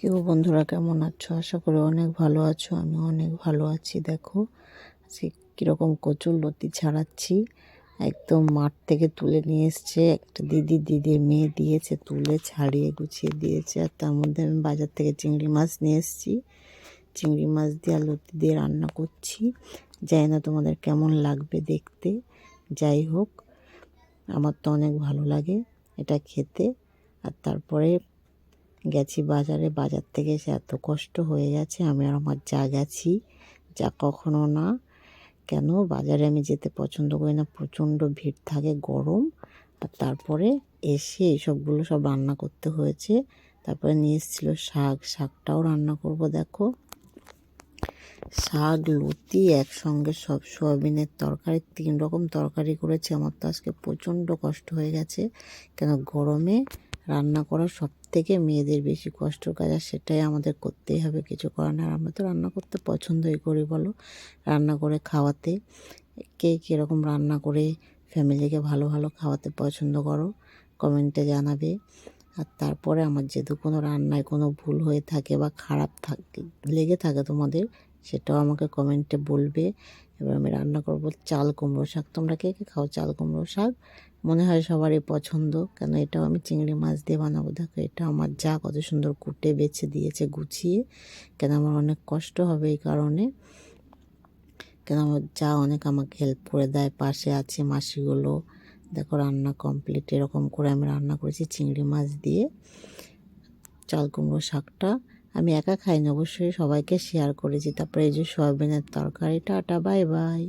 কি গো বন্ধুরা, কেমন আছো? আশা করি অনেক ভালো আছো। আমি অনেক ভালো আছি। দেখো আজকে কীরকম কচুরলতি ছাড়াচ্ছি। একদম মাঠ থেকে তুলে নিয়ে এসছে একটা দিদির মেয়ে দিয়েছে, তুলে ছাড়িয়ে গুছিয়ে দিয়েছে। আর তার মধ্যে আমি বাজার থেকে চিংড়ি মাছ নিয়ে এসেছি। চিংড়ি মাছ দিয়ে আর লতি দিয়ে রান্না করছি। জানি না তোমাদের কেমন লাগবে দেখতে। যাই হোক, আমার তো অনেক ভালো লাগে এটা খেতে। আর তারপরে গেছি বাজারে, বাজার থেকে এসে এত কষ্ট হয়ে গেছে। আমি আর আমার যা গেছি, যা কখনো না কেন বাজারে আমি যেতে পছন্দ করি না, প্রচণ্ড ভিড় থাকে, গরম। আর তারপরে এসে এইসবগুলো সব রান্না করতে হয়েছে। তারপরে নিয়ে এসেছিলো শাকটাও রান্না করব। দেখো, শাক লতি একসঙ্গে সব, সোয়াবিনের তরকারি, 3 রকম তরকারি করেছে। আমার তো আজকে প্রচণ্ড কষ্ট হয়ে গেছে, কেন গরমে রান্না করা সব থেকে মেয়েদের বেশি কষ্টর কাজ। আর সেটাই আমাদের করতেই হবে, কিছু করার না। আমরা তো রান্না করতে পছন্দই করি, বলো, রান্না করে খাওয়াতে। কে কীরকম রান্না করে ফ্যামিলিকে ভালো ভালো খাওয়াতে পছন্দ করো, কমেন্টে জানাবে। আর তারপরে আমার যদি কোনো রান্নায় কোনো ভুল হয়ে থাকে বা খারাপ লেগে থাকে তোমাদের, সেটাও আমাকে কমেন্টে বলবে। এবার আমি রান্না করব চাল কুমড়ো শাক। তোমরা কে কে খাও চাল কুমড়ো শাক? মনে হয় সবারই পছন্দ, কেন এটাও আমি চিংড়ি মাছ দিয়ে বানাবো। দেখো, এটা আমার যা কত সুন্দর কুটে বেছে দিয়েছে গুছিয়ে, কেন আমার অনেক কষ্ট হবে এই কারণে। কেন আমার যা অনেক আমাকে হেল্প করে দেয়, পাশে আছে মাসিগুলো। দেখো রান্না কমপ্লিট। এরকম করে আমি রান্না করেছি চিংড়ি মাছ দিয়ে চাল কুমড়ো শাকটা। আমি একা খাইনি, অবশ্যই সবাইকে শেয়ার করেছি। তারপরে এই যে সয়াবিনের তরকারিটা। Tata, bye bye.